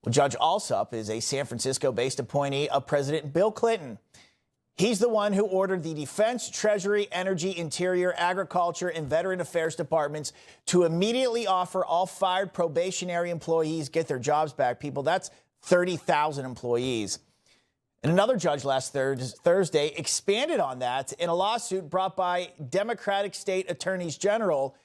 Well, Judge Alsup is a San Francisco-based appointee of President Bill Clinton. He's the one who ordered the Defense, Treasury, Energy, Interior, Agriculture, and Veteran Affairs departments to immediately offer all fired probationary employees get their jobs back. People, that's 30,000 employees. And another judge last Thursday expanded on that in a lawsuit brought by Democratic state attorneys general.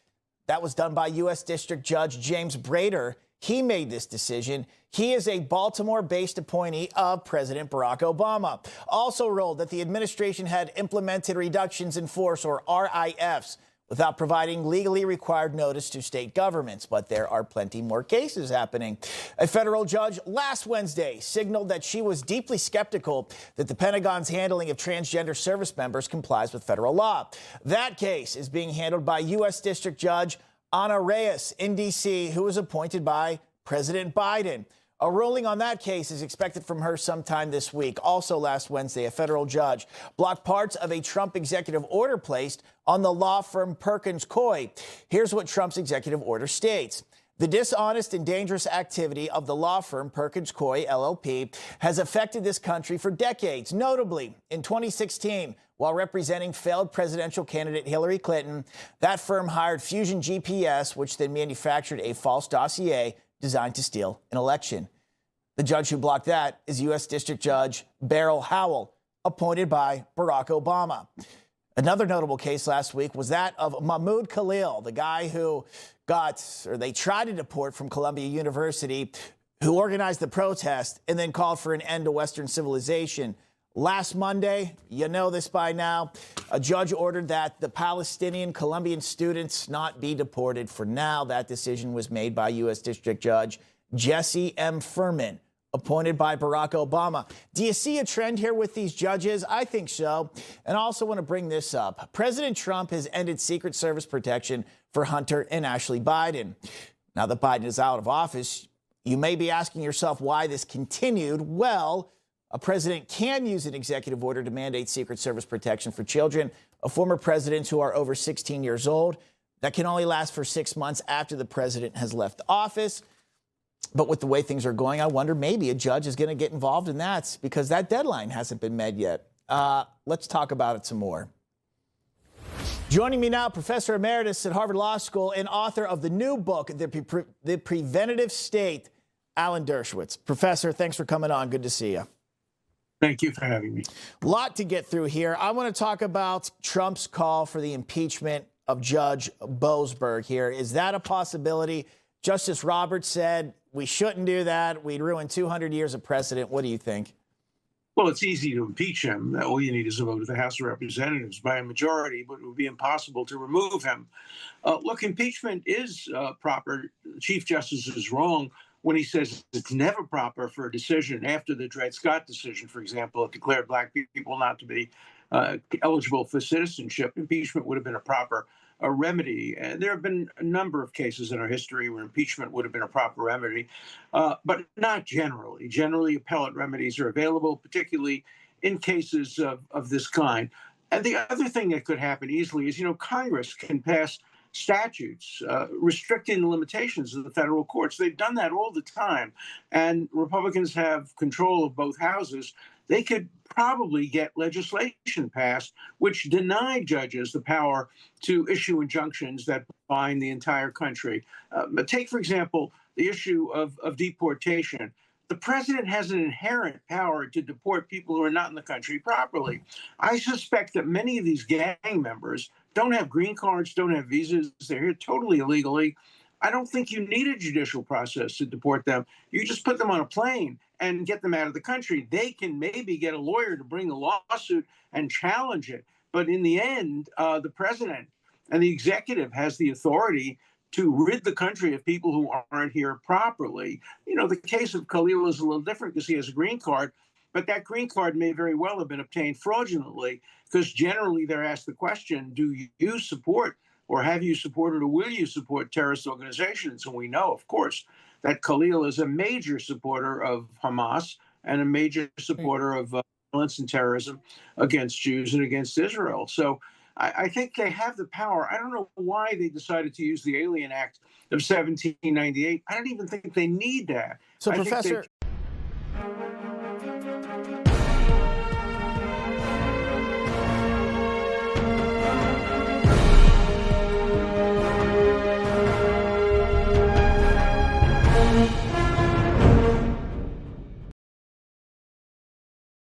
That was done by U.S. District Judge James Brader. He made this decision. He is a Baltimore-based appointee of President Barack Obama. Also ruled that the administration had implemented reductions in force, or RIFs, without providing legally required notice to state governments. But there are plenty more cases happening. A federal judge last Wednesday signaled that she was deeply skeptical that the Pentagon's handling of transgender service members complies with federal law. That case is being handled by U.S. District Judge Ana Reyes in D.C., who was appointed by President Biden. A ruling on that case is expected from her sometime this week. Also last Wednesday, a federal judge blocked parts of a Trump executive order placed on the law firm Perkins Coie. Here's what Trump's executive order states. The dishonest and dangerous activity of the law firm Perkins Coie, LLP, has affected this country for decades. Notably, in 2016, while representing failed presidential candidate Hillary Clinton, that firm hired Fusion GPS, which then manufactured a false dossier designed to steal an election. The judge who blocked that is U.S. District Judge Beryl Howell, appointed by Barack Obama. Another notable case last week was that of Mahmoud Khalil, the guy who they tried to deport from Columbia University, who organized the protest and then called for an end to Western civilization. Last Monday, you know this by now, a judge ordered that the Palestinian Colombian students not be deported. For now, that decision was made by U.S. District Judge Jesse M. Furman, appointed by Barack Obama. Do you see a trend here with these judges? I think so. And I also want to bring this up. President Trump has ended Secret Service protection for Hunter and Ashley Biden. Now that Biden is out of office, you may be asking yourself why this continued. Well, a president can use an executive order to mandate Secret Service protection for children of former presidents who are over 16 years old. That can only last for 6 months after the president has left office. But with the way things are going, I wonder maybe a judge is going to get involved in that because that deadline hasn't been met yet. Let's talk about it some more. Joining me now, Professor Emeritus at Harvard Law School and author of the new book, The Preventative State, Alan Dershowitz. Professor, thanks for coming on. Good to see you. Thank you for having me. A lot to get through here. I want to talk about Trump's call for the impeachment of Judge Boasberg here. Is that a possibility? Justice Roberts said we shouldn't do that. We'd ruin 200 years of precedent. What do you think? Well, it's easy to impeach him. All you need is a vote of the House of Representatives by a majority, but it would be impossible to remove him. Look, impeachment is proper. The Chief Justice is wrong when he says it's never proper for a decision after the Dred Scott decision, for example, it declared black people not to be eligible for citizenship. Impeachment would have been a proper remedy. And there have been a number of cases in our history where impeachment would have been a proper remedy, but not generally. Generally, appellate remedies are available, particularly in cases of this kind. And the other thing that could happen easily is, Congress can pass statutes restricting the limitations of the federal courts. They've done that all the time. And Republicans have control of both houses. They could probably get legislation passed which denied judges the power to issue injunctions that bind the entire country. Take, for example, the issue of deportation. The president has an inherent power to deport people who are not in the country properly. I suspect that many of these gang members don't have green cards, don't have visas. They're here totally illegally. I don't think you need a judicial process to deport them. You just put them on a plane and get them out of the country. They can maybe get a lawyer to bring a lawsuit and challenge it. But in the end, the president and the executive has the authority to rid the country of people who aren't here properly. The case of Khalil is a little different because he has a green card, but that green card may very well have been obtained fraudulently because generally they're asked the question, do you support or have you supported or will you support terrorist organizations? And we know, of course, that Khalil is a major supporter of Hamas and a major supporter of violence and terrorism against Jews and against Israel. So I think they have the power. I don't know why they decided to use the Alien Act of 1798. I don't even think they need that. So, I think Professor.